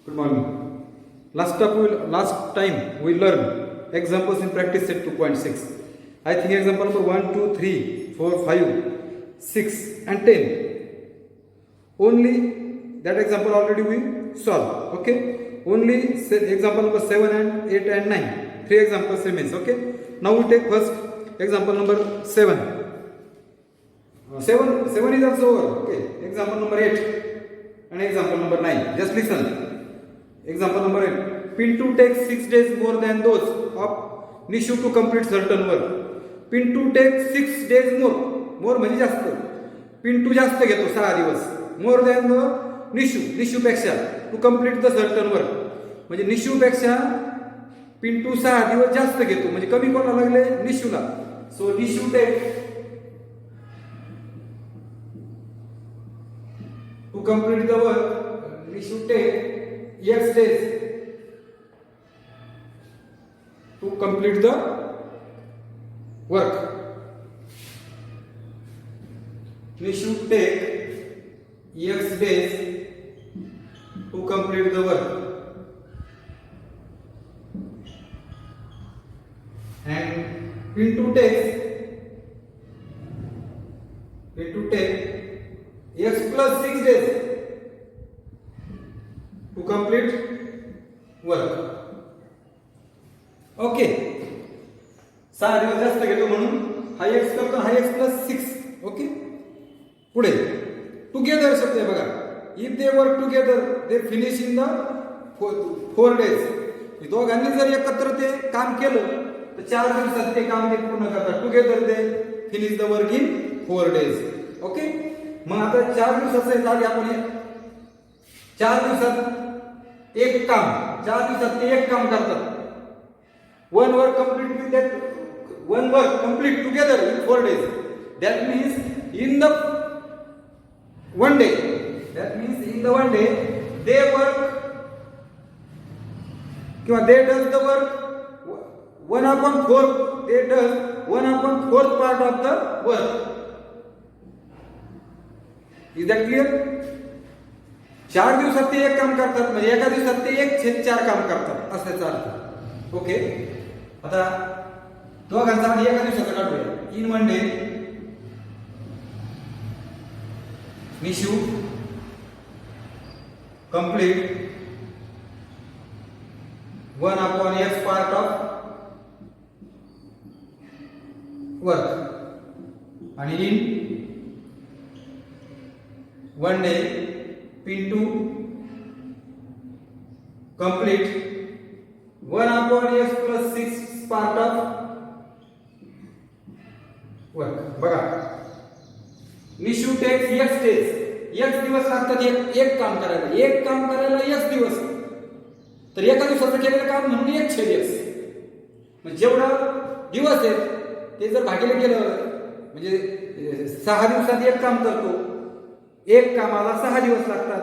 Good morning. Last time we learned examples in practice set 2.6. I think example number 1, 2, 3, 4, 5, 6 and 10. Only that example already we solved. Okay. Only example number 7 and 8 and 9. 3 examples remains. Okay. Now we take first example number 7. 7 is also over. Okay. Example number 8 and example number 9. Just listen. Example number 8. Pintu takes 6 days more than those of Nishu to complete certain work. Pintu takes 6 days more. More म्हणजे जास्त. Pintu जास्त घेतो 6 दिवस. More than the Nishu पेक्षा to complete the certain work. म्हणजे Nishu पेक्षा Pintu 6 दिवस जास्त घेतो. म्हणजे कमी कोणाला लागले? Nishuला. So Nishu takes to complete the work. Nishu takes X days to complete the work. Nishu take X days to complete the work. And Pintu takes X plus 6 days to complete work. Okay 6 दिवस जास्त घेतो म्हणून हा x करतो हा x plus 6. Okay पुढे together शब्द आहे बघा. If they work together they finish in the 4 days. दोघांनी जर एकत्र ते काम केलं तर 4 दिवसात ते काम ते पूर्ण करतात. Together they finish the work in 4 days. Okay मग आता 4 दिवसाचं झाले आपण 4 दिवसात एक काम 4 दिवसात ते एक काम करतात. One work complete with that one work complete together in 4 days. That means in the one day. That means in the one day they work किंवा they does the work 1/4. They does 1/4 part of the work. Is that clear? 4 दिवसात ते एक काम करतात म्हणजे एका दिवसात ते 1/4 काम करतात असाच अर्थ. ओके आता दोघांचा आणि एका दिवसाचा काढूया. In one day Nishu complete 1/x part of work आणि in one day Pintu complete 1/x plus 6 part of work. बघा Nishu takes X days. X दिवस लागतात एक काम करायला. एक काम करायला X दिवस. तर एका दिवसाचं केलेलं काम म्हणून 1/x. म्हणजे जेवढा दिवस आहेत ते जर भागिले केलं म्हणजे 6 दिवसात एक काम करतो. एक कामाला 6 दिवस लागतात.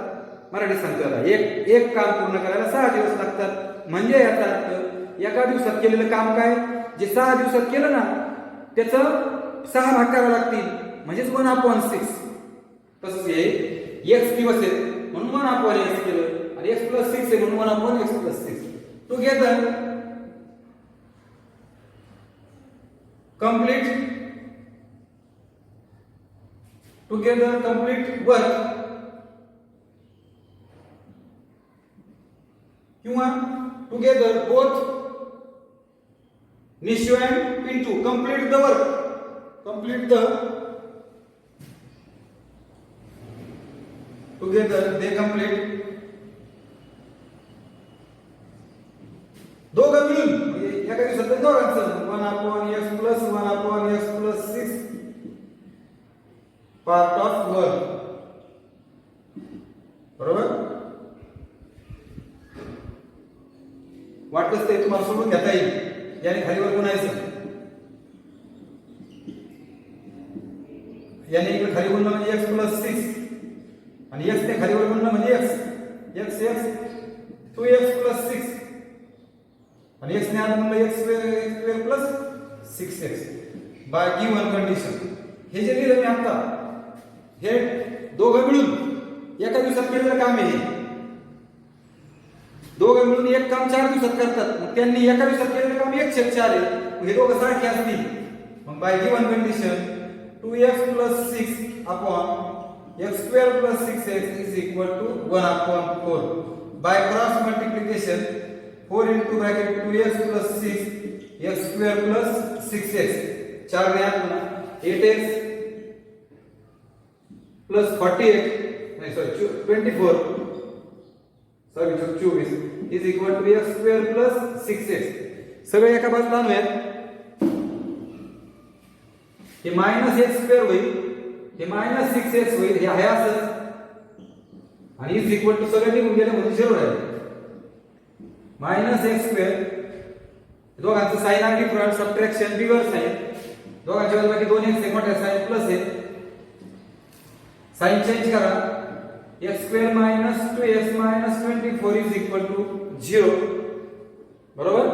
मराठी सांगताना एक काम पूर्ण करायला 6 दिवस लागतात. म्हणजे याचा अर्थ एका दिवसात केलेलं काम काय जे 6 दिवसात केलं ना त्याचं 6 भाग करावे लागतील म्हणजेच 1/6. तसंच हे x दिवस आहेत म्हणून 1/x केलं आणि x plus 6 आहे म्हणून 1/x plus 6. Together complete work किंवा together both Nishu and Pintu complete the work. Together they complete दोघं मिळून एका दिवसात दोघांचं 1/x plus 6 part of work. बरोबर वाटतच ते तुम्हाला सोडून घेता येईल. याने खालीवर गुणायचं याने इकडे खाली गुणलं म्हणजे x plus 6 आणि x ने खालीवर गुणलं म्हणजे x 2x plus 6 आणि x ने आत गुणलं x square plus 6x by given condition. हे जे लिहिलं मी आता हे दोघं मिळून एका दिवसात केलेलं काम आहे. दोघं मिळून एक काम 4 दिवसात करतात, मग त्यांनी एका दिवसात केलेलं काम 1/4 आहे, मग हे दोघं सारखे असतील. मग by given condition 2x + 6 upon x² + 6x is equal to 1/4. By cross multiplication 4 into bracket 2x + 6 x² + 6x 4 ने 8x plus 48 नहीं sorry 24 sorry 24 is equal to x² plus 6x. सगळे एका बाजूला आणूयात. हे -x² होईल, हे -6x होईल, हे आहे असंच आणि इज इक्वल टू सगळे निघून गेले म्हणजे 0 राहील. -x² दोघांचं साइन आणि डिफरंट सबट्रॅक्शन रिव्हर्स आहे. दोघांच्या बाजूला 2x आहे, मोठा साइन प्लस आहे, साइन चेंज करा. x² - 2x - 24 is equal to 0. बरोबर.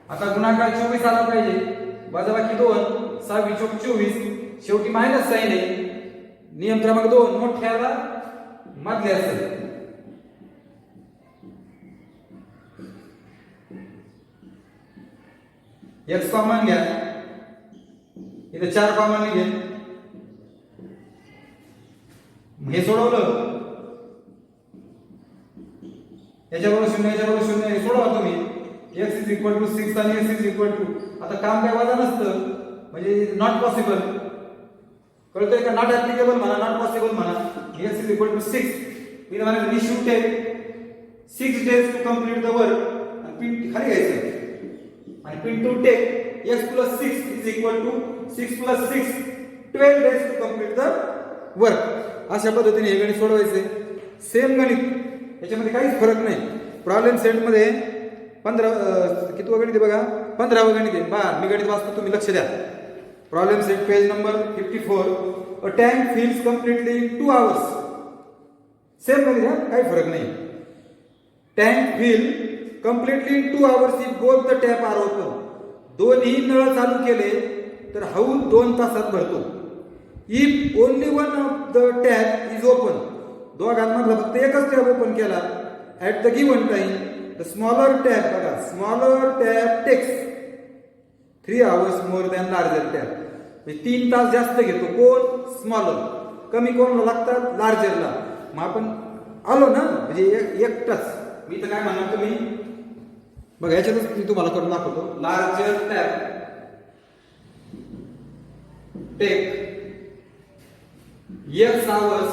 आता गुणाकार 24 आला पाहिजे, वजाबाकी 2 6 × 24 शेवटी मायनस साइन आहे. नियम क्रमांक 2 मोठ्याला मधले असेल. x कॉमन घ्या, इथे 4 कॉमन निघेल. हे सोडवलं, याच्याबरोबर 0 याच्याबरोबर 0 हे सोडवा तुम्ही. x इज इक्वल टू 6 आणि x इज इक्वल टू, आता काम काय वजा नसतं म्हणजे नॉट पॉसिबल. कळतंय का? नॉट ऍप्लिकेबल म्हणा, नॉट पॉसिबल म्हणा. x इज इक्वल टू 6 मी म्हणा we should take 6 days to complete the work आणि पिन खाली घ्यायचं आणि पिन to take x + 6 is equal to 6 + 6 12 days to complete the work. अशा पद्धतीने हे गणित सोडवायचे. सेम गणित, याच्यामध्ये काहीच फरक नाही. प्रॉब्लेम सेट मध्ये 15 किती गणित आहे बघा, 15वं गणित आहे. बघा मी गणित वाचतो, तुम्ही लक्ष द्या. Problem set page number 54. A tank fills completely in 2 hours. Same गणित आहे, काही फरक नाही. Tank fill completely in 2 hours if both the tap are open. दोन्ही नळ चालू केले तर हौद 2 तासात भरतो. If only one of the tap is open, दोघांमधला फक्त एकच टॅप ओपन केला at the given time, the smaller tap बघा, smaller tap takes 3 hours more than larger tap. म्हणजे 3 तास जास्त घेतो कोण? स्मॉलर. कमी कोणला लागतात? लार्जरला. मग आपण आलो ना, म्हणजे एक तास. मी तर काय म्हणणार, तुम्ही बघा याच्यातच मी तुम्हाला करून दाखवतो. Larger tap take x hours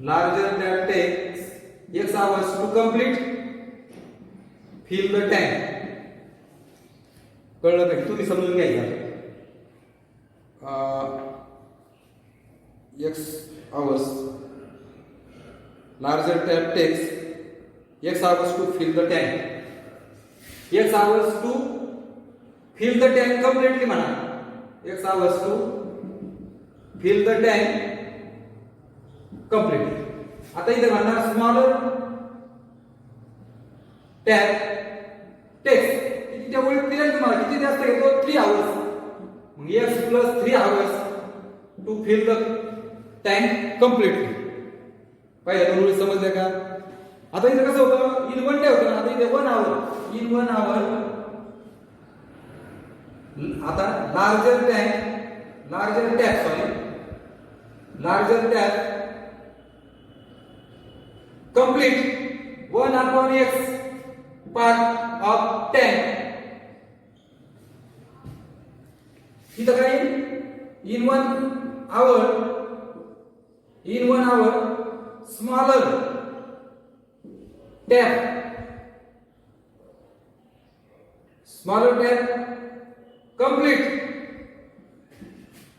larger than takes x hours to complete fill the tank. कळलं का? तुम्ही समजून घ्यायचं. x hours larger than takes x hours to fill the tank. x hours to fill the tank completely म्हणा. x hours to fill the tank completely. आता इथे म्हणणार smaller tap text किती त्यामुळे दिलेलं तुम्हाला किती जास्त घेतो? 3 hours. मग x + 3 hours to fill the tank completely. पहिल्या 2 ओळी समजल्या का? आता इथे कसं होतं? इन 1 day होतं ना, आता इथे 1 hour. In 1 hour. आता larger tap complete 1/x part of tank. इथं काय? In 1 hour smaller tap complete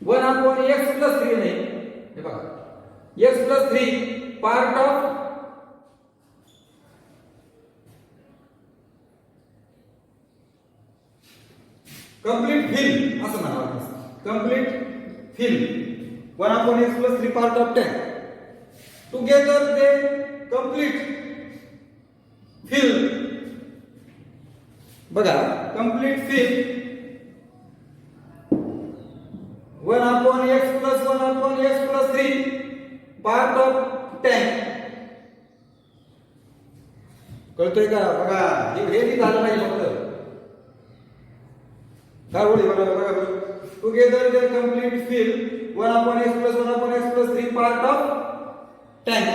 1/x + 3 नाही, हे बघा x + 3 part of complete fill असं म्हणावं. Complete fill 1/x + 3 part of tank. Together they complete fill. बघा complete fill 1/x + 1/x + 3 part of 10. कळतोय का? बघा हे नाही झालं पाहिजे फक्त. काय होईल बघा together they complete fill 1/x + 1/x + 3 part of 10.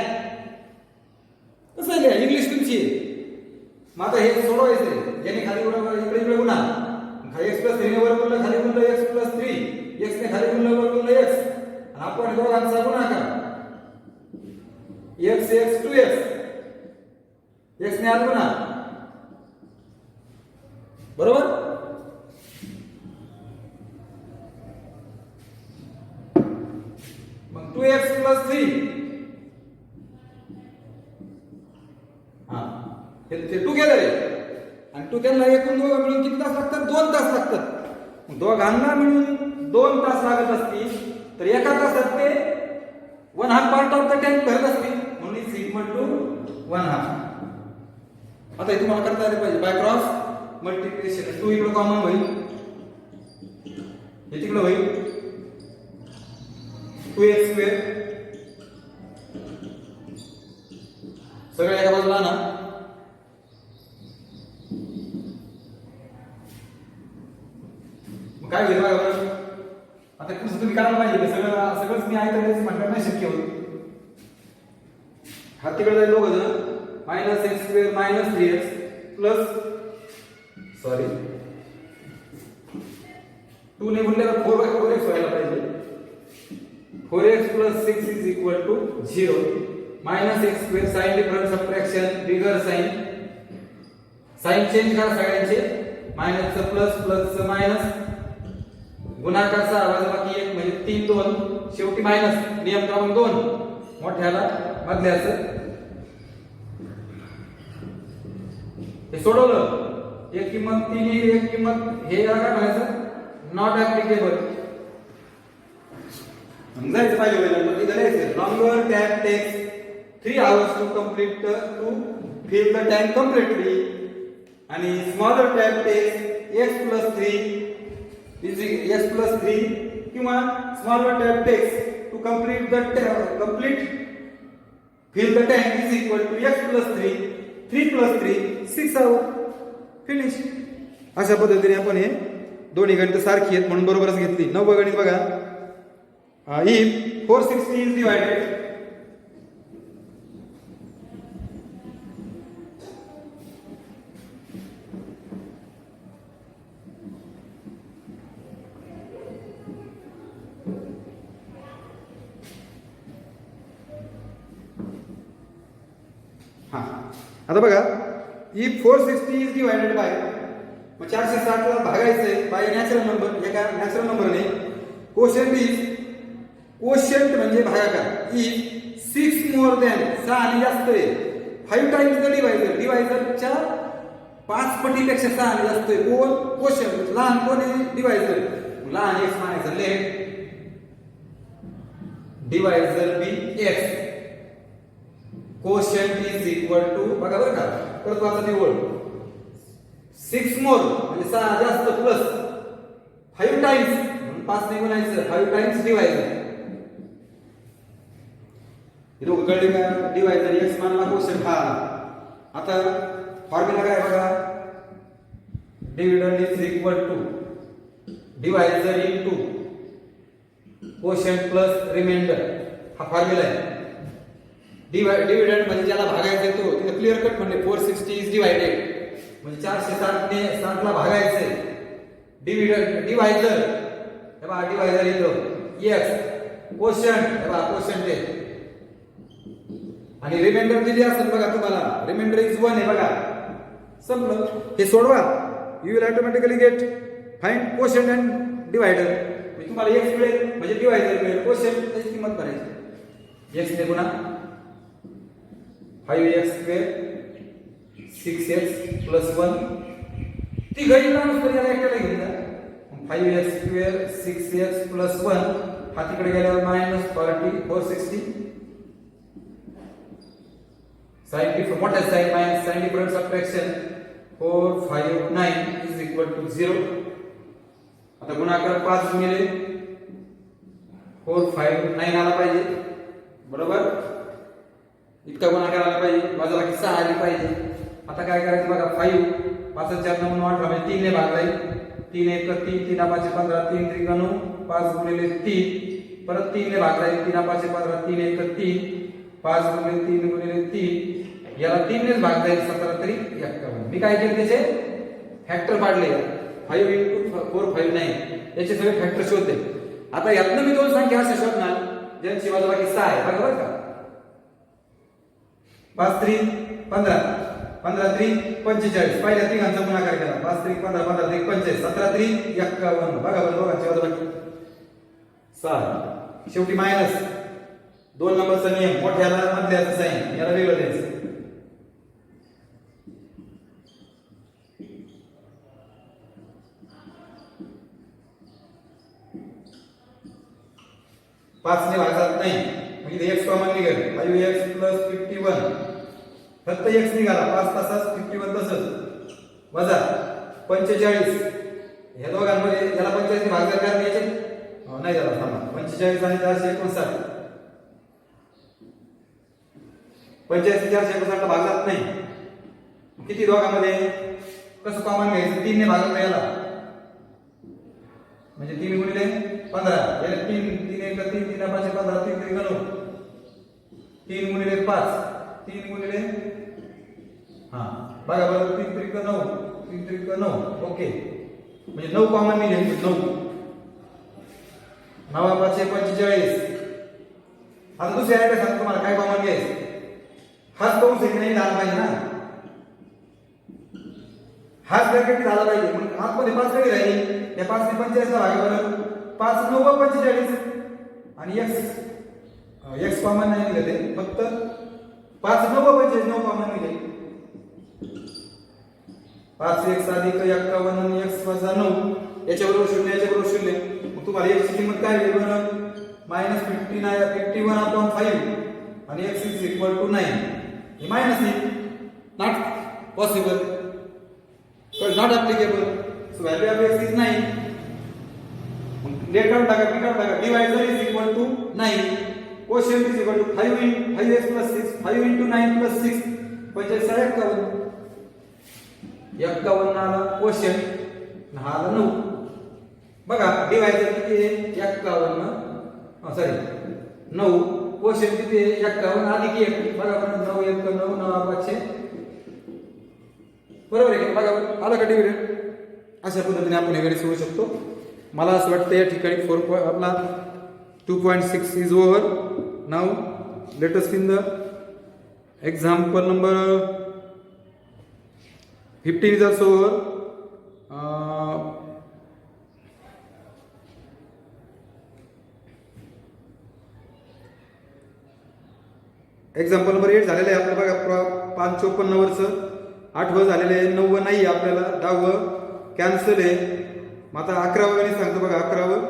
कसं आहे इंग्लिश तुमची. मग आता हे सोडवायचं. याने खाली इकडे गुणा. x + 3 ने वर गुणलं खाली गुणलं x + 3. x ने खाली गुणलं वर गुणलं x. आणि आपण दोघांचा गुणाकार x 2x. x ने आत गुणा. बरोबर. मग 2x + 3 ते टुगेदर आहे. आणि तू त्यांना एकूण दोघं मिळून किती तास लागतात? 2 तास लागतात. दोघांना मिळून 2 तास लागत असतील तर एका तासात ते 1/2 पार्ट ऑफ द 10 करत असतील. म्हणून इज इक्वल टू 1/2. आता हे तुम्हाला करता आले पाहिजे. Bye cross multiplication. 2 इकडे कॉमन होईल, हे तिकडे होईल 2x². सगळं एका बाजूला ना. काय होईल बघा. आता कसं तुम्ही करायला पाहिजे. सगळंच मी ऐकायचं म्हणणार नाही शक्य होत. हा तिकडे जाईल दोघं जण. -x² - 3x प्लस 2 ने गुणल्यावर 4x व्हायला पाहिजे. 4x + 6 is equal to 0. -x² sign difference subtraction bigger sign change करा सगळ्यांचे. मायनसचं प्लस प्लसचं मायनस. गुणाकारचा वजाबाकी 1 म्हणजे 3 2. शेवटी मायनस. नियम क्रमांक 2 मोठ्याला मधल्याचं. हे सोडवलं. एक किंमत 3 येईल, एक किंमत हे काय म्हणायचं नॉट ऍप्लिकेबल. जायचं पाहिजे पण इथं लिहायचं longer tap takes 3 hours to complete to fill the tank completely. आणि स्मॉलर टॅप टेक्स x + 3 किंवा smaller tap takes to complete fill the tank is equal to x + 3 + 3 6 hours. Finish. अशा पद्धतीने आपण हे दोन्ही गणित सारखी आहेत म्हणून बरोबरच घेतली. 9व गणित बघा. if 460 is divided आता बघा if 460 is divided by 460 ला भागायचंय बाय नॅचरल नंबर. एका नॅचरल नंबरने कोशंट म्हणजे भागाकार. if 6 more than 6 आणि जास्त आहे 5 times the divisor. डिवायझरच्या 5 पटीपेक्षा 6 आणि जास्त आहे. कोण? कोशंट. लहान कोण आहे? डिवायझर. लहान x मानायचं let divisor be x. Quotient is equal to बघा बरं का परत वाचा निवड 6 मोर म्हणजे 6 जास्त प्लस 5 टाइम्स म्हणून 5 ने गुणायचं 5 टाइम्स डिवायझर. हे दोघं कळले का? डिवायझर x मानला कोशंट हा. आता फॉर्म्युला काय बघा. Dividend is equal to divisor into quotient plus reminder. हा फॉर्म्युला आहे. डिव्हिडंड म्हणजे ज्याला भागायचा येतो तिथे क्लिअर कट म्हणजे 460 इज डिवायडेड म्हणजे 460 ने 60 ला भागायचे. डिवायझर हे बघा डिवायझर येतो x. कोशंट हे बघा कोशंट आहे. आणि रिमाइंडर दिली असेल बघा तुम्हाला. रिमाइंडर इज 1 आहे बघा. समजलं. हे सोडवा. You will automatically get find quotient and divider. तुम्हाला x मिळेल म्हणजे डिवायझर मिळेल. कोशंट त्याची किंमत भरायची. x ने गुणा 5x² 6x + 1. ती गणित नुसतं याला एकट्याला घेऊन जा. 5x² 6x + 1 हा तिकडे गेल्यावर -40 460 साइन डिफरन्स मोठा sign minus sign difference subtraction 459 is equal to 0. आता गुणाकार 5 गुणिले 459 आला पाहिजे बरोबर, इतका गुणाकार आला पाहिजे, बाजूला 6 आली पाहिजे. आता काय करायचं बघा, 5 5 4 9 18 म्हणजे 3 ने भाग जाईल. 3 1 3 3 5 15 3 3 9 5 गुणिले 3 परत 3 ने भाग जाईल. 3 5 15 3 1 3 5 गुणिले 3 गुणिले 3 याला 3 नेच भाग जाईल. 17 3 51. मी काय केले त्याचे फॅक्टर पाडले. 5 × 4 5 9 याचे सगळे फॅक्टर शोधले. आता यातनं मी दोन संख्या अशा शोधणार ज्यांची बाजूला 6 आहे. बरोबर का, 5 3 15 15 3 45. पहिल्या तिघांचा गुणाकार केला. 5 3 15 15 3 45 17 3 51. बघा बरं, दोघांची बाजूला 6. शेवटी मायनस 2 नंबरचा नियम, मोठ्याला मधल्याचं साइन, याला वेगळं द्यायचं. पाच ने भागात नाही म्हणजे x कॉमन निघेल. 5x + 51 फक्त x निघाला. 5 तसाच 51 तसंच वजा 45. ह्या दोघांमध्ये याला 45 ने भागाकार करायचे नाही झाला. थांबा, 45 आणि 459. 45 459 भागात नाही. किती दोघांमध्ये कसं कॉमन घ्यायचं, 3 ने भागाकार याला म्हणजे 3 गुणिले 15 याला 3 3 1 3 3 5 15 3 3 9 3 गुणिले 5 3 गुणिले बघा बरोबर 3 3 9 3 3 9. ओके, म्हणजे 9 कॉमन नाही घ्यायचे. 9 9 5 45. आता दुसऱ्या आयडिया सांगतो तुम्हाला काय कॉमन घ्यायचं. हाच कंस आहे की नाही झाला पाहिजे ना, हाच ब्रॅकेट झाला पाहिजे. मग आतमध्ये 5 कधी राहील. या 5 ने 45 ला भाग बरं 5 9 45 आणि x कॉमन नाही निघते. फक्त 5 9 45 9 कॉमन निघते. 5 x अधिक 51 आणि x वजा 9 याच्याबरोबर 0 याच्याबरोबर 0. मग तुम्हाला x ची किंमत काय होईल बरं, -51/5 आणि x = 9. हे मायनस नाही, not possible, not applicable. So value of x is 9. Let काढून टाका, बी काढून टाका. डिवायझर = 9. Quotient = 5x + 6 5 × 9 + 6 45 51. 51 आला कोशंट, हा आला 9. बघा डिवायझर किती आहे, 51 सॉरी 9. कोशंट किती आहे, 51 अधिक 1. बघा बरं, 9 1 9 9 500. बरोबर आहे. बघा आला का डिव्हिडंड. अशा पद्धतीने आपण हे सोडू शकतो. मला असं वाटतं या ठिकाणी 4 आपला 2.6 is over. Now let us in the example number 15 is also over. Example number 8 झालेलं आहे आपलं. बघा 554 वरचं 8वं झालेलं आहे. 9वं नाही आपल्याला, 10वं कॅन्सल आहे. मग आता 11वं गणित सांगतो बघा. 11वं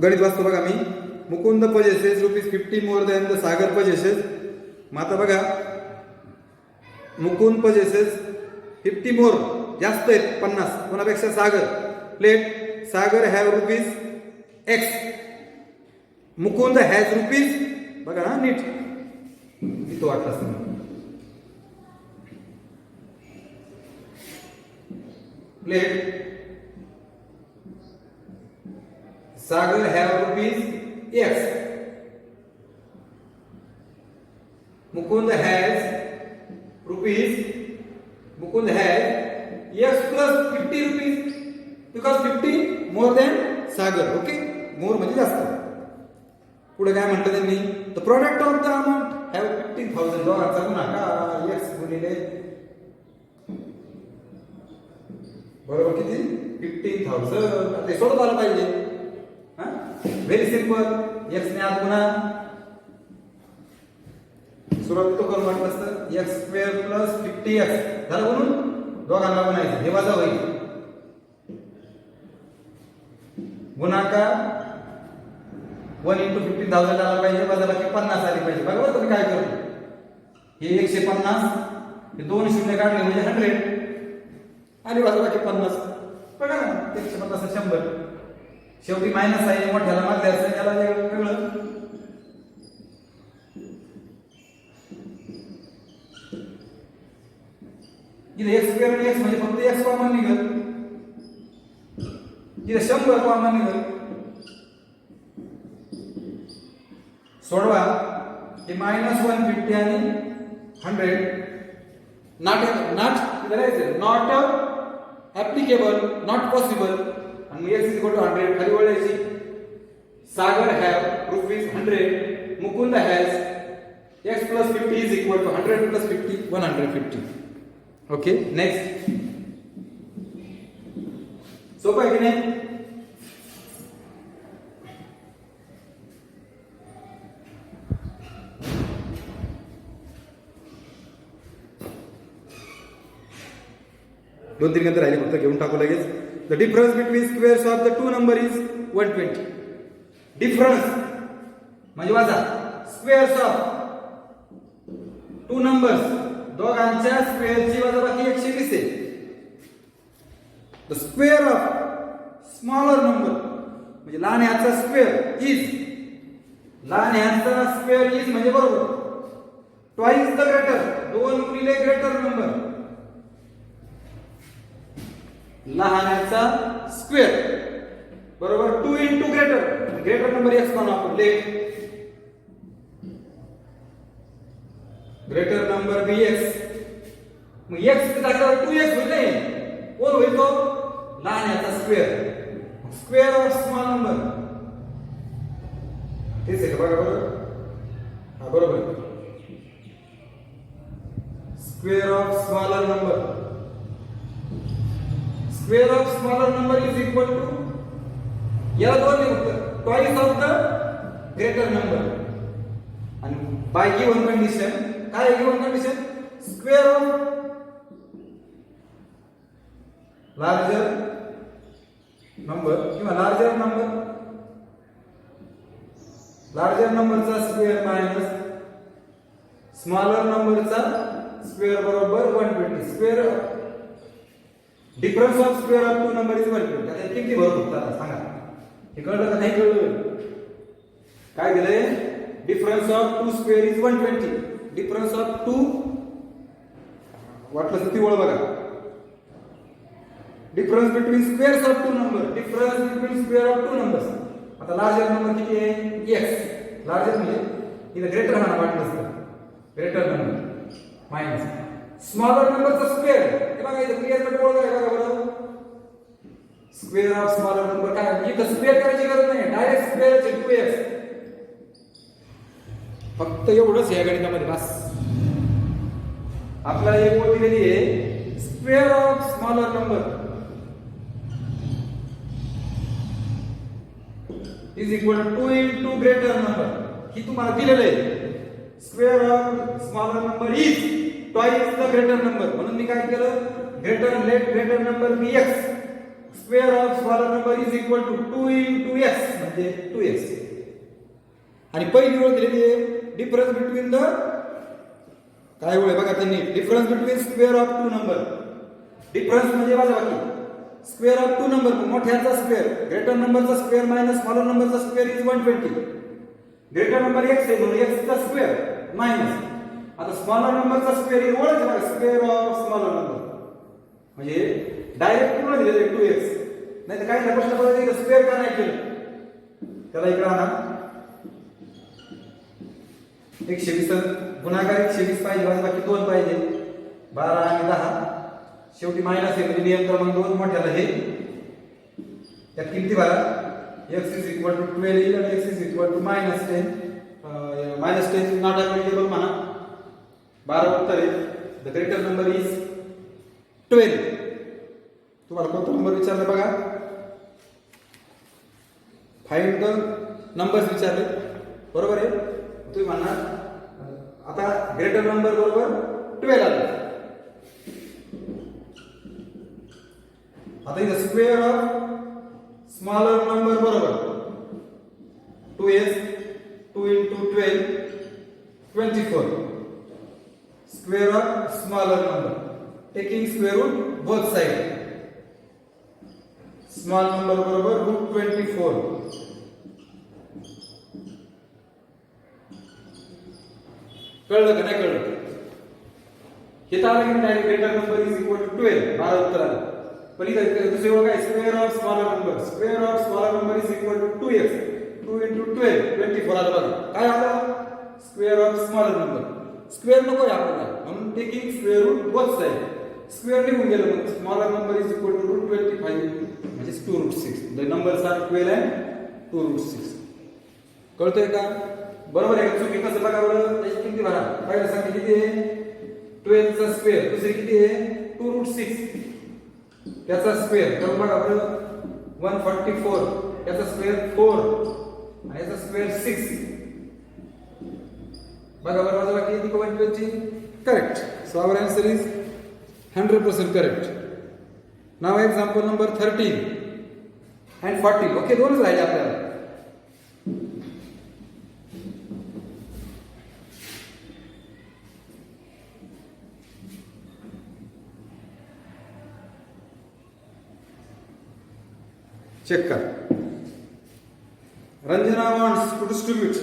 गणित वाचतो बघा मी. Mukund possesses ₹50 more than the Sagar possesses. मग आता बघा मुकुंद पजेसेस 50 मोर जास्त आहेत 50 कोणापेक्षा Sagar. Let Sagar have ₹X. Mukund has ₹. बघा ना नीट इथं वाटलं असं. Let Sagar have ₹X. Mukund has Mukund has X + 50 because 50 more than Sagar. Okay, more म्हणजे जास्त. पुढे काय म्हटलं त्यांनी, the product of the amount have 15,000. दोघांचा गुणाकार x गुणिले बरोबर किती 15,000. ते सोडत आलं पाहिजे. Very simple. x ने आत गुणा, सुरुवात तो करून म्हटलं असतं x² + 50x झालं म्हणून दोघांना गुणायचं. हे वजा होईल. गुणाकार 1 × 15,000 आला पाहिजे, वजाबाकी 50 आली पाहिजे. बरोबर. तुम्ही काय करतो, हे 150 हे 2 शून्य काढले म्हणजे 100. आणि वजाबाकी 50. बघा ना 150 100. शेवटी मायनस आहे, मोठ्याला मधल्याचं याला वेगळं. इथे एक्स स्क्वेअर आणि एक्स म्हणजे फक्त एक्स कॉमन निघेल. इथे 100 कॉमन निघेल. सोडवा हे -150 आणि 100 नॉट ऍप्लिकेबल, नॉट पॉसिबल. आणि x = 100 खाली वळायची. Sagar have rupees 100. Mukund has x + 50 = 100 + 50 150. Okay, next. सोपं आहे की नाही? दोन तीन नंतर राहिले, फक्त घेऊन टाकू लगेच. The difference between squares of the two number is 120. Difference म्हणजे वजा. स्क्वेअर्स ऑफ टू नंबर्स, दोघांच्या स्क्वेअरची वजाबाकी 120 आहे. The square of smaller number म्हणजे लहान ह्याचा स्क्वेअर इज, लहान ह्याचा स्क्वेअर इज म्हणजे बरोबर ट्वाइस द ग्रेटर, 2 गुणिले ग्रेटर नंबर. लहानाचा स्क्वेअर बरोबर 2 × ग्रेटर, ग्रेटर नंबर x म्हणून आपण लेट. ग्रेटर नंबर bx, मग x च्या जागेवर 2x होईल नाही. कोण होईल तो? लहानाचा square. Square of small number तेच आहे का? बघा बरोबर. हा बरोबर. Square of smaller number, square of smaller number is equal to, याला दोन नाही फक्त, twice of the greater number. आणि बाय गिवन कंडिशन, काय given condition? Square of larger number किंवा लार्जर नंबर, लार्जर नंबरचा स्क्वेअर मायनस स्मॉलर नंबरचा square बरोबर 120. Square difference of square of two number is 120. आता किती बरोबर होतात सांगा? हे कळलं का नाही कळलं? काय दिलंय? Difference of two square is 120. Difference of two, वाटलं तर ती ओळ बघा. Difference between squares of two number, difference between square of two numbers. आता लार्जर नंबर किती आहे? x. लार्जर म्हणजे इथे ग्रेटर म्हणा वाटलं असतं, ग्रेटर नंबर मायनस स्मॉलर नंबरचा स्क्वेअर. हे बघा इथे क्लिअर कट ओळख आहे बघा बरं. स्क्वेअर ऑफ स्मॉलर नंबर काय? इथं स्क्वेअर करायची गरज नाही, डायरेक्ट स्क्वेअर चे 2x. फक्त एवढंच या गणितामध्ये बस. आपल्याला एक ओळ दिलेली आहे, square of smaller number is equal to 2 × greater number. ही तुम्हाला दिलेलं आहे. Square of smaller number is twice the greater number. म्हणून मी काय केलं? Greater let greater number bx. Square of smaller number is equal to 2 × x म्हणजे 2x. आणि पहिली ओळ दिलेली आहे डिफरन्स बिटवीन द, काय ओळ आहे बघा त्यांनी, difference between square of two number. Difference म्हणजे वजाबाकी. स्क्वेअर ऑफ टू नंबर, मोठ्याचा स्क्वेअर, ग्रेटर नंबरचा स्क्वेअर मायनस स्मॉलर नंबरचा square is 120. Greater number x आहे म्हणून x चा स्क्वेअर मायनस, आता स्मॉलर नंबरचा स्क्वेअर ही ओळख बघा, स्क्वेअर ऑफ स्मॉलर नंबर म्हणजे डायरेक्ट पूर्ण दिलेले 2x. नाही तर काही प्रश्न पडला स्क्वेअर का नाही केलं? त्याला इकडे आणा. 120 गुणाकार 120 पाहिजे, बाकी 2 पाहिजे. 12 आणि 10 शेवटी मायनस आहे म्हणजे नियम क्रमांक 2 मोठ्याला हे. त्यात किमती भरा. x is equal to 12 येईल आणि x is equal to -10. -10 not applicable म्हणा. 12 उत्तर आहे. The greater number is 12. तुम्हाला कोणता नंबर विचारला बघा? फाइंड द नंबर्स विचारले, बरोबर आहे. तुम्ही म्हणणार आता ग्रेटर नंबर बरोबर 12 आले. आता इथं स्क्वेअर ऑफ स्मॉलर नंबर बरोबर 2s, 2 × 12 24. Square of smaller number taking square root both side. Small number बरोबर √24. कळलं का नाही कळलं? हे तर आलं की direct greater number is equal to 12. 12 उत्तर आलं. पण इथं दुसरे बघा square of smaller number. Square of smaller number is equal to 2x. 2 into 12 24 आलं बघा. काय आलं? Square of smaller number. Square नको आहे आपल्याला म्हणून taking square root both side. Square निघून गेलं मग smaller number is equal to √25 म्हणजे 2√6. The numbers are 12 and 2√6. कळतंय का? बरोबर आहे का? चुकी कसं बघा बरं? त्याची किती भरा. पहिला सांगितलं किती आहे? 12 चा स्क्वेअर. दुसरी किती आहे? 2√6 त्याचा स्क्वेअर. करून बघा बरं. 144 याचा स्क्वेअर 4 आणि याचा स्क्वेअर 6. बघा बरं माझा बाकी किती 120. Correct. So our answer is 100% correct. नाव एक्झाम्पल नंबर 13 and 14. ओके, दोनच राहिले आपल्याला. चेक कर. Ranjana wants to distribute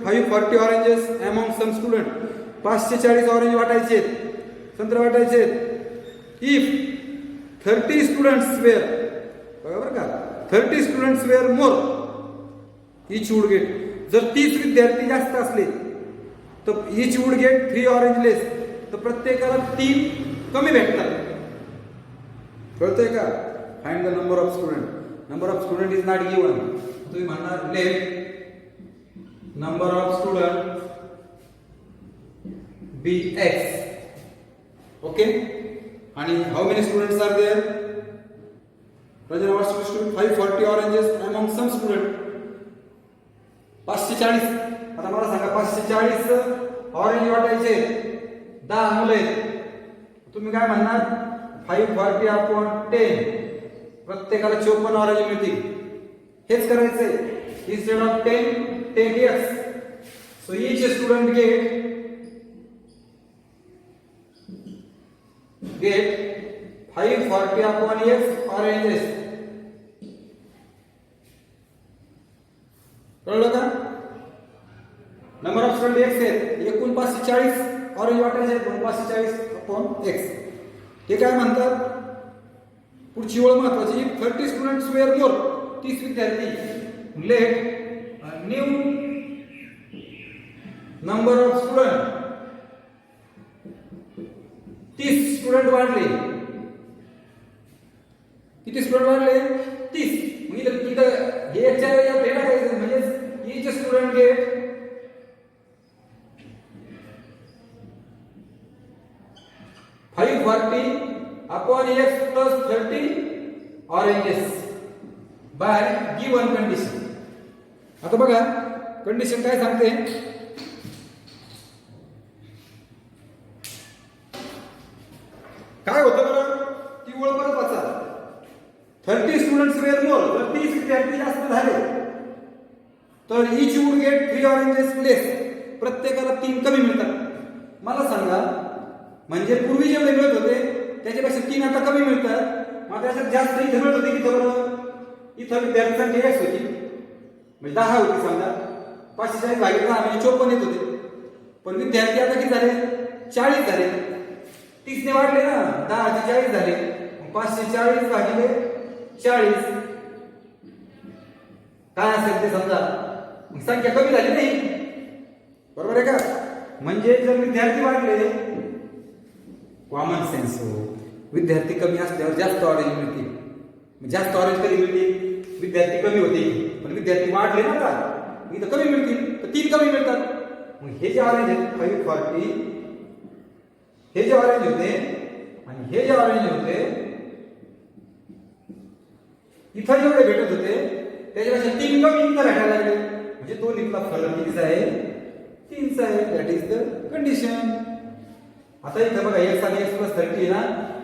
540 oranges among some student. 540 orange वाटायचे, संत्र वाटायचे. इफ 30 स्टुडंट्स वेअर, बरोबर का, 30 students were more each would get. जर 30 विद्यार्थी जास्त असले तर each would get 3 orange less. तर प्रत्येकाला 3 कमी भेटतात. कळतंय का? Find the number of student. Number of student is not given. तुम्ही म्हणणार let number of student be X. Okay, आणि how many students are there? Ranjana wants to distribute 540 oranges among some student. 540. आता मला सांगा 540 orange वाटायचे 10 मुलं आहेत. तुम्ही काय म्हणणार? 540 upon 10 प्रत्येकाला 54 ऑरेंज मिळतील. हेच करायचंय. Instead of 10 x. So each student get 540 upon x oranges. कळलं का? नंबर ऑफ स्टुडंट x आहेत. एकूण 540 ऑरेंज वाटायचे आहेत. 540 upon x. हे काय म्हणतात? पुढची ओळ महत्वाची. 30 स्टुडंट्स वेअर मोर. 30 विद्यार्थी. Let new number of student. 30 student वाढले. किती स्टुडंट वाढले? 30. मग इथं हे याच्या भेटा करायचं म्हणजे इच student gate 540 upon x plus 30 oranges by given condition. आता बघा कंडिशन काय सांगते? काय होतं बरं? ती ओळ परत वाचा. 30 स्टुडंट्स वेअर मोर. जर 30 विद्यार्थी जास्त झाले तर इच वुड गेट 3 ऑरेंजेस लेस. प्रत्येकाला 3 कमी मिळतात. मला सांगा, म्हणजे पूर्वी जेवढे मिळत होते त्याच्यापेक्षा 3 आता कमी मिळतात. मग त्याच्यात जास्त इथे मिळत होते. इथं बरं इथं विद्यार्थी संख्या x होती म्हणजे 10 होती. समजा 540 भागिले 10 म्हणजे 54 येत होते. पण विद्यार्थी आता किती झाले? 40 झाले. 30 ने वाढले ना, 10 चे 40 झाले. 540 भागिले 40 काय असेल ते समजा. संख्या कमी झाली नाही. बरोबर आहे का? म्हणजे जर विद्यार्थी वाढले, कॉमन सेन्स हो, विद्यार्थी कमी असल्यावर जास्त ऑरेंज मिळतील. जास्त ऑरेंज कधी मिळतील? विद्यार्थी कमी होते. पण विद्यार्थी वाढले ना का, इथं कमी मिळतील तर 3 कमी मिळतात. मग हे जे ऑरेंज आहेत 540, हे जे ऑरेंज होते आणि हे जे ऑरेंज होते, इथं जेवढे भेटत होते त्याच्यापेक्षा 3 कमी इथं भेटायला लागले. म्हणजे दोन्हीतला फरक कितीचा आहे? 3चा आहे. That is the condition. आता इथं बघा x आणि x plus 30 ना,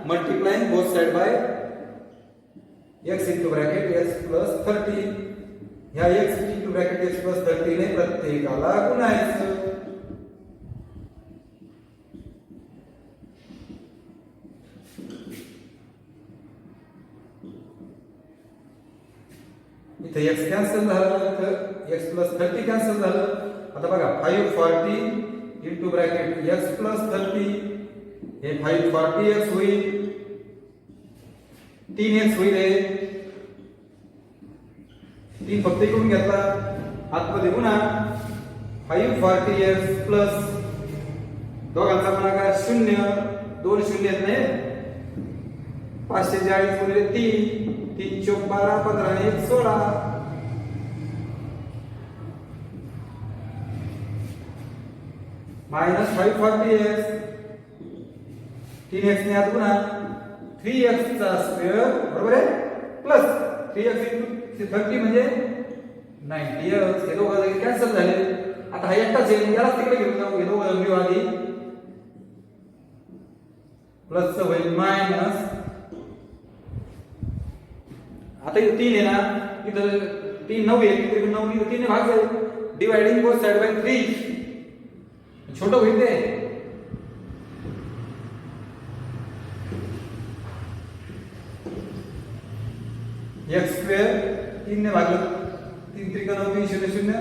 multiplying both side by x into bracket x plus 30. ह्या x into bracket x plus 30 ने प्रत्येकाला गुणायचं. इथे x कॅन्सल झालं तर x प्लस 30 कॅन्सल झालं. आता बघा 540 इंटू ब्रॅकेट x प्लस 30 हे 540x होईल 3x होईल हे 3 फक्त इकडून घेतला आतमध्ये पुन्हा 540x प्लस दोघांचा गुणाकार 0 2 शून्य येत नाही 540 गुणिले 3 3 चौक 12 15 आणि 1 16 मायनस 540x 3x ने आत गुणा 3x चा स्क्वेअर बरोबर आहे प्लस 3x इंटू 30 म्हणजे 90x हे दोघं जागी कॅन्सल झाले. आता हा एकटाच आहे याला तिकडे घेऊन जाऊ हे दोघं घेऊ आधी प्लस होईल मायनस आता इथे 3 आहे ना इथं 3 9 आहे इथे 9 इथे 3 ने भाग जाईल डिवाइडिंग बोथ साइड बाय 3 छोटं होईल ते x स्क्वेअर 3 ने भागलं 3 त्रिक 9 3 0 0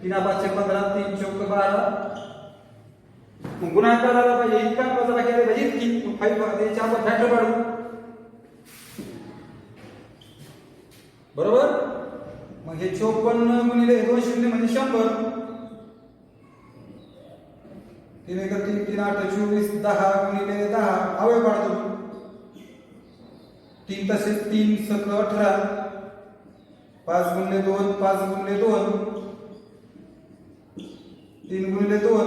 3 5 15 3 चौक 12 गुणाकार आला पाहिजे इतका वजा केला पाहिजे की 5 त्याच्या आपण फॅक्टर काढू बरोबर. मग हे 54 गुणिले 2 शून्य म्हणजे 100 3 1 3 3 8 24 10 गुणिले 10 अवयव काढतो 3 तसेच 3 7 18 5 गुणिले 2 5 गुणिले 2 3 गुणिले 2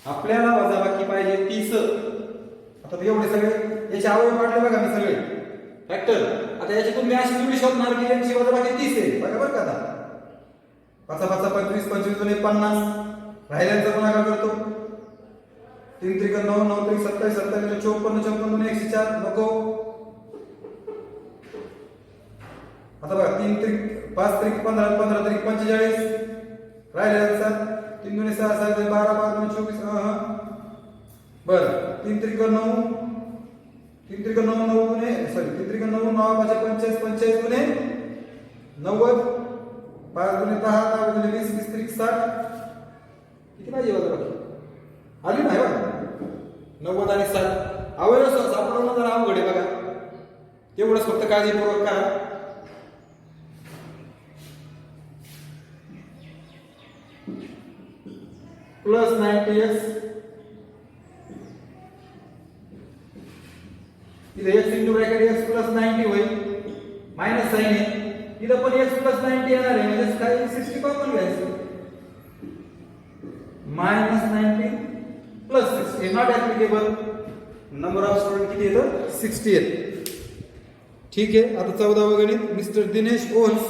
आपल्याला वजाबाकी पाहिजे 30. आता एवढे सगळे याचे अवयव काढले बघा मी सगळे फॅक्टर. आता याच्यातून मी अशी जोडी शोधणार की यांची वजाबाकी 30 आहे बघा बरं का. आता 5 5 25 25 गुणिले 50 राहिल्यांचा गुणाकार करतो 3 त्रिक 9 9 त्रिक 27 27 54 54 गुणिले 104 नको. आता बघा 3 त्रिक 5 त्रिक 15 15 त्रिक 45 राहिल्यांचा 3 गुणिले 6 6 12 12 24 बरं 3 त्रिक 9 3 त्रिक 9 9 गुणे सॉरी 3 त्रिक 9 9 5 45 45 गुणे 90 5 गुणे 10 10 गुणे 20 20 त्रिक 60 किती पाहिजे वजाबाकी आली नाही बघा 90 आणि 60 अवयव सापडवणं जरा अवघड आहे बघा तेवढंच फक्त काळजीपूर्वक करा. प्लस 90x इथे x into bracket x plus 90 होईल मायनस साइन आहे इथं पण x प्लस 90 येणार आहे म्हणजे काय 60 कॉमन घ्यायचं मायनस 90 प्लस 60 हे not applicable. Number of student किती येतं 60 येतं. ठीक आहे. आता 14वा गणित मिस्टर दिनेश ओन्स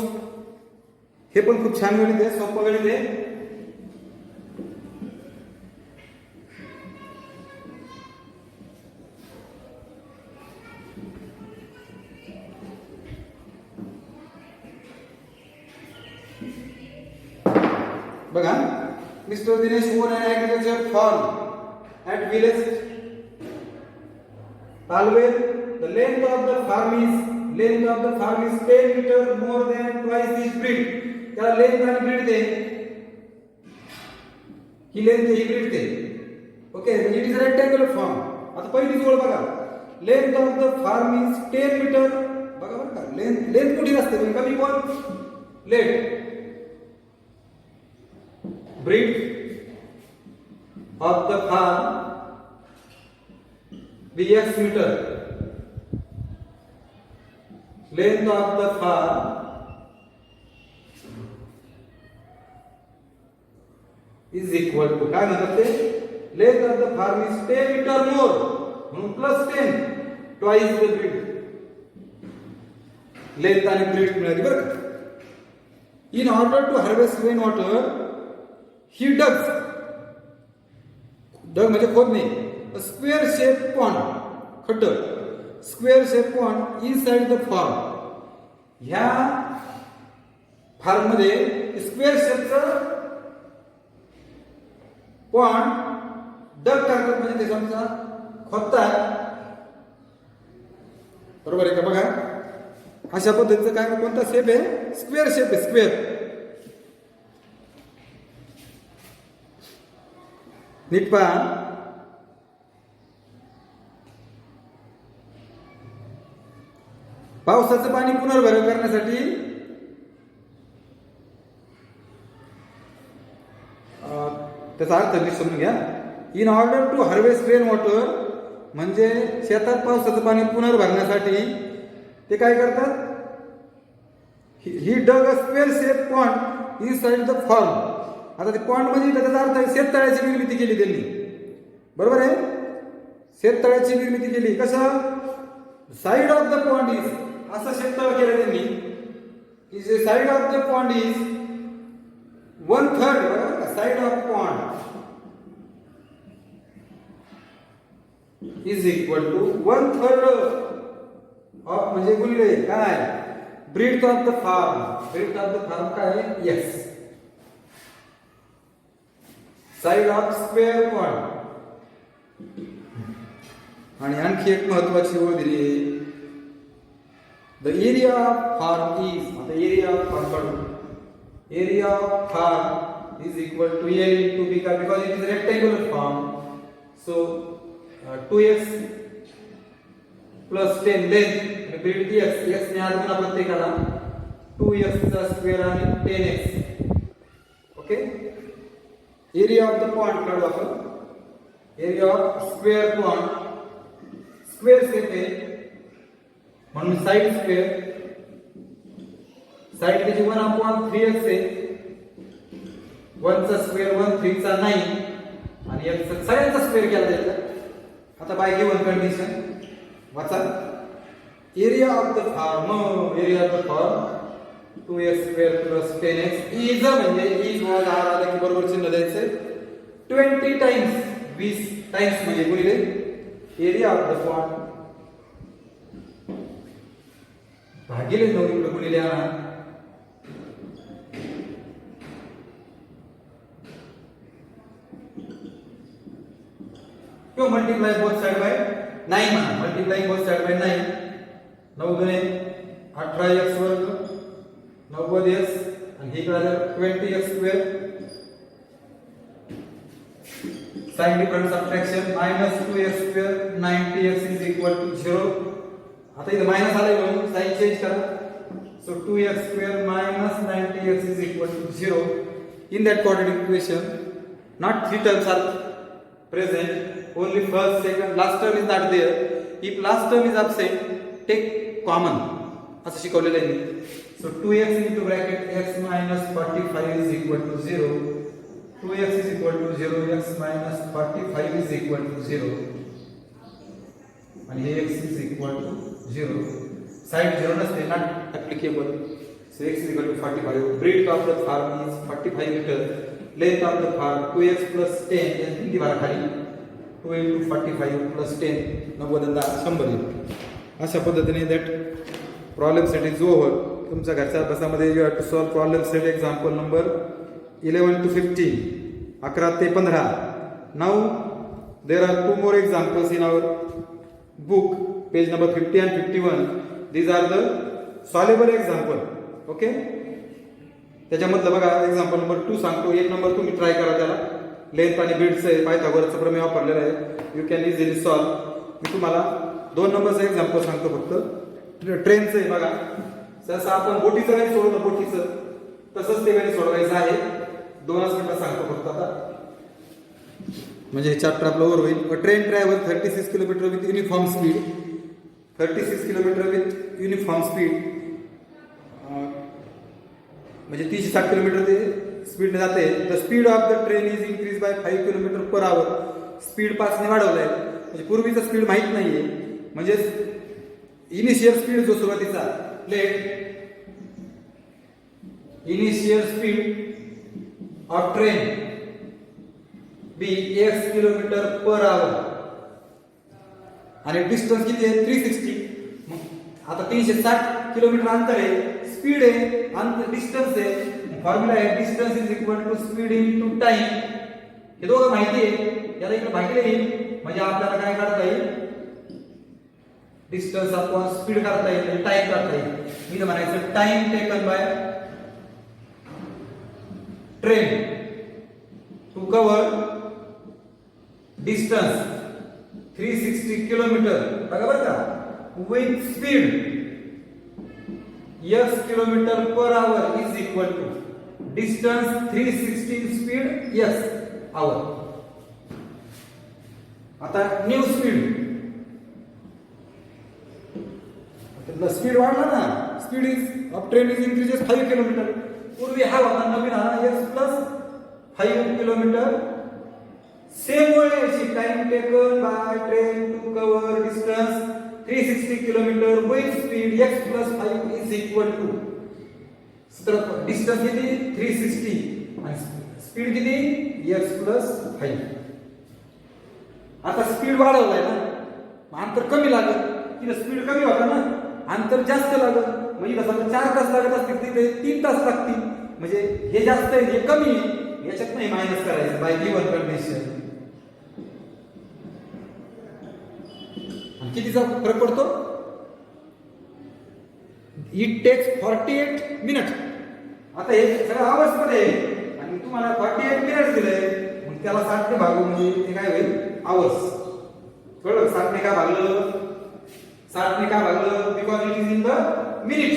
हे पण खूप छान गणित आहे सोपं गणित आहे. बघा mister Dinesh own an agriculture farm at village Talwel. The length of the farm is 10 metre more than twice his breed. त्याला लेंथ आणि ब्रीड दे ही लेंथ ही ब्रीड दे okay it is rectangular form. आता पहिली जोड बघा length of the farm is 10 metre बघा बरं का लेंथ कुठे असते पण कमी कोण let breed of the farm bx meter length of the farm is equal to काय म्हणतात ते length of the farm is 10 meter more म्हणून plus 10 twice the breed length आणि breed मिळाली बरं का. in order to harvest rain water he dug म्हणजे खोदणे स्क्वेअर शेप पॉन्ड खड्ड square shape pond inside the farm. ह्या फार्म मध्ये स्क्वेअर शेपचं पॉन्ड डग करतात म्हणजे ते समजा खोदतात बरोबर आहे का? बघा अशा पद्धतीचं काय, कोणता शेप आहे? स्क्वेअर शेप आहे, स्क्वेअर. नीट पहा. पावसाचं पाणी पुनर्भरण करण्यासाठी त्याचा अर्थ मी समजून घ्या. In order to harvest rain water, म्हणजे शेतात पावसाचं पाणी पुनर्भरण्यासाठी ते काय करतात? He dug a square shape pond inside the farm. आता ते पॉन्ड म्हणजे त्याचा अर्थ आहे शेततळ्याची निर्मिती केली त्यांनी. बरोबर आहे? शेततळ्याची निर्मिती केली. कसं? Side of the pond is, असं शेततळ केलं त्यांनी. Is the side of the pond is 1/3. बरोबर? Side of pond is equal to 1/3 of, म्हणजे गुणिले काय? Breadth of the farm. Breadth of the farm काय आहे? Yes. Side of square pond. आणि आणखी एक महत्वाची ओळ दिली आहे. The area of farm is, आता एरिया ऑफ फार्म काढू. Area of farm is equal to A into B, because it is a rectangular form. So 2x plus 10 length repeat x, x ने आधी आपण प्रत्येकाला 2x चा square आणि 10x. Okay. Area of the point काढू आपण. Area of square point, square shape आहे म्हणून साइड स्क्वेअर. साइड त्याची 1/3x आहे. 1 चा स्क्वेअर 1/3 चा 9 आणि x चा सगळ्यांचा स्क्वेअर केला जातो. आता बाय गिवन कंडिशन वाचा. Area of the farm, area of the farm 2x square plus 10x is, म्हणजे इज वॉज आर आला की बरोबर चिन्ह द्यायचं. 20 टाइम्स, 20 टाइम्स म्हणजे गुणिले एरिया ऑफ द पॉइंट भागिले 9 इकडे गुणिले आणा. किंवा मल्टिप्लाय बोथ साइड बाय 9 म्हणा. Multiply both side by 9. 9 दुने 18x वर्ग 90x आणि हे इकडे 20x square. Sign difference subtraction -2x square 90x is equal to 0. आता इथे मायनस आले म्हणून साइन चेंज करा. So 2x square minus 90x is equal to 0. In that quadratic equation, not 3 terms are present, only first, second, last term is not there. If last term is absent, take common. असं शिकवलेलं आहे. So 2x into bracket x minus 45 is equal to 0. 2x is equal to 0, x minus 45 is equal to 0. And here x is equal to 0. Side 0 नसते, not applicable. So x is equal to 45. Breadth of the farm is 45 meters. Length of the farm 2x plus 10 is in the खाली 2 into 45 plus 10 90 100. अशा पद्धतीने that problem set is over. तुमच्या घरच्या अभ्यासामध्ये you have to solve problem set example number 11 to 15, 11 ते 15. Now there are two more examples in our book, page number 50 and 51. These are the soluble example. Okay. त्याच्यामधलं बघा example number 2 सांगतो. 1 number तुम्ही try करा. त्याला length आणि ब्रेडचं आहे, पायथागोरसचं प्रमेय वापरलेलं आहे. You can easily solve. मी तुम्हाला 2 नंबरचं एक्झाम्पल सांगतो फक्त. ट्रेनचं आहे बघा. जसं आपण बोटीचं गणित सोडवलं बोटीचं, तसंच ते गणित सोडवायचं आहे. 2च मिनिटं सांगतो फक्त आता, म्हणजे हे चॅप्टर आपलं ओव्हर होईल. Train travel 36 kilometre with uniform speed. 36 kilometre with uniform speed म्हणजे 360 किलोमीटर ते स्पीडने जाते. The speed of the train is increase by 5 kilometre per hour. Speed 5 ने वाढवलाय. म्हणजे पूर्वीचा स्पीड माहित नाहीये. म्हणजे इनिशियल स्पीड जो सुरुवातीचा let initial speed of train be x kilometre per hour आणि डिस्टन्स किती आहे 360. आता 360 किलोमीटर अंतर आहे, स्पीड आहे, अंतर डिस्टन्स आहे. फॉर्म्युला आहे distance is equal to speed into time. हे दोघं माहिती आहे. याला इकडे भागिले येईल म्हणजे आपल्याला काय काढता येईल डिस्टन्स अपॉन स्पीड करता येईल, टाइम करता येईल. मी तर म्हणायचं time taken by train to cover distance 360 kilometre. बघा बरं का, with speed x kilometre per hour is equal to distance 360 speed x hour. आता न्यू स्पीड, स्पीड वाढला ना, speed is of train is increases 5 kilometre. पूर्वी हा होता नवीन हा x प्लस 5 किलोमीटर. सेम वेळेची time taken by train to cover distance 360 kilometre with speed x plus 5 is equal to, distance किती 360 आणि स्पीड किती x प्लस 5. आता स्पीड वाढवलाय ना, अंतर कमी लागत, तिला स्पीड कमी होता ना, अंतर जास्त लागत. म्हणजे कसं 4 तास लागत असतील तिथे 3 तास लागतील. म्हणजे हे जास्त आहे हे कमी आहे, याच्यात नाही मायनस करायचं बाय गिवन कंडिशन. कितीचा फरक पडतो? It takes 48 minute. आता हे सगळं आवर्स मध्ये आणि तुम्हाला 48 मिनिट दिले, मग त्याला 60 ने भागू म्हणजे ते काय होईल आवर्स. कळलं? 60 ने का भागलं, 60 ने का भागलं, because it is in the minute.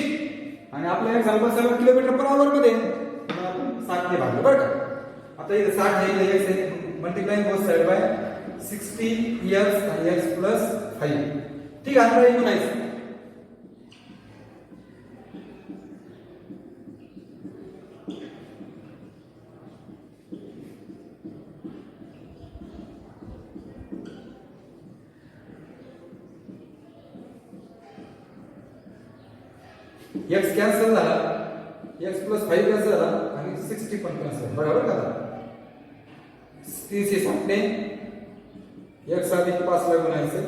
आणि आपल्या एक्झाम्पल 7 किलोमीटर पर आवर मध्ये आपण 60 ने भागलं बरं का. आता इथे 60 आहे, x आहे, multiplying both side by 60x आणि x प्लस 5. ठीक आहे, आता इथून आहे x कॅन्सल झाला, x प्लस 5 कॅन्सल झाला आणि 60 पण कॅन्सल. बरोबर का? 30 ने x अधिक 5 ला गुणायचं,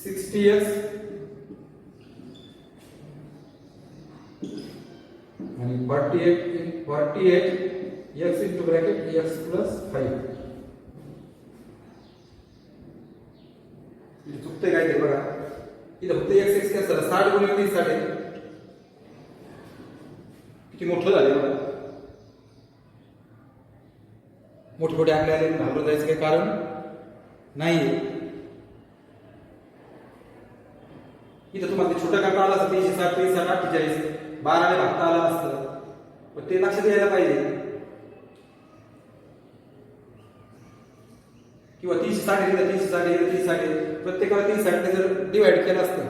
60x आणि 48 x into bracket x plus 5. इथे चुकते काय ते बघा, इथे फक्त x कॅन्सल झाला. 60 गुणिले 30 60 किती मोठं झाले बघा. मोठमोठे आकडे आले, घाबरत जायचं काही कारण नाही. इथं तुम्हाला ते छोटं काटा आला असतं 360 360 48 12 ने भागता आला असतं, पण ते लक्षात यायला पाहिजे. किंवा 360 360 प्रत्येकाला 360 ने जर डिवाइड केलं असतं,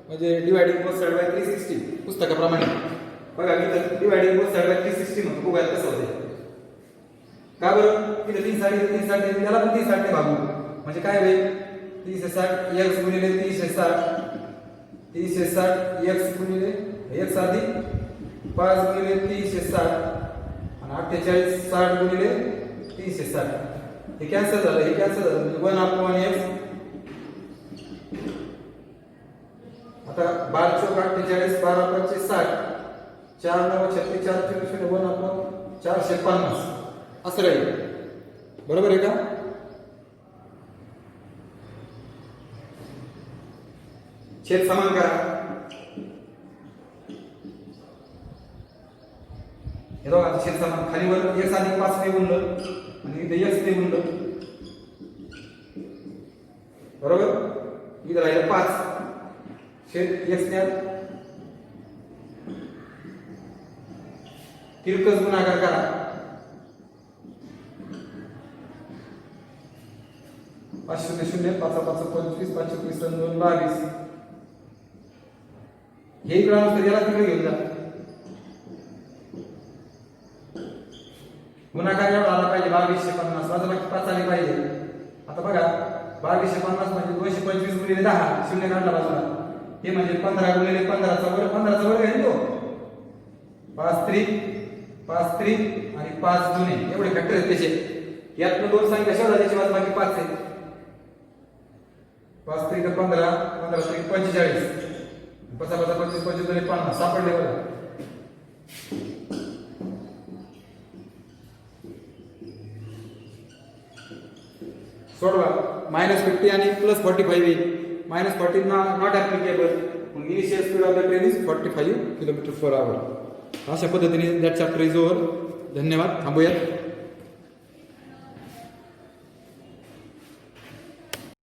म्हणजे डिवाइडिंग बोथ साइड बाय 360 पुस्तकाप्रमाणे बघा. मी तर डिवाइडिंग बोथ साइड बाय 360 म्हणतो, बघा कसं होते. का बरं? तिथे 360 त्याला पण 360 ने भागू म्हणजे काय होईल, 360 x गुणिले 360 x गुणिले x अधिक 5 गुणिले 360 आणि 48 60 गुणिले 360. हे कॅन्सल झालं, हे कॅन्सल झालं म्हणजे 1/x. आता 12 चौक 48 12 5 60 4 9 36 4 24 1/450 असं राहील. बरोबर आहे का? छेद समान करा. हे दोघांचं छेद समान, खाली वर x अधिक 5 ने गुणलं आणि इथे x ने गुणलं. बरोबर? इथे राहिलं 5 छेद x ने तिरकस गुणाकार करा. 5 0 0 5 5 25 5 25 2 22. हे इकडे नसतं, याला तिकडे घेऊन जा. गुणाकार एवढा आला पाहिजे 2250, वजाबाकी 5 आले पाहिजे. आता बघा 2250 म्हणजे 225 गुणिले 10 शून्य काढला बाजूला, हे म्हणजे 15 गुणिले 15 चा वर्ग, 15 चा वर्ग आहे तो 5 3 आणि 5 दुने एवढे फॅक्टर आहेत त्याचे. यातनं दोन संख्या शोधा, त्याची वजाबाकी 5 आहे. 5 3 15 15 3 45 5 5 25 25 50 सापडले बघा. सोडवा. -50 आणि +45 येईल. -40 not applicable. Initial speed of the train is 45 km/h. अशा पद्धतीने दॅट चॅप्टर इज ओव्हर. धन्यवाद. थांबूयात.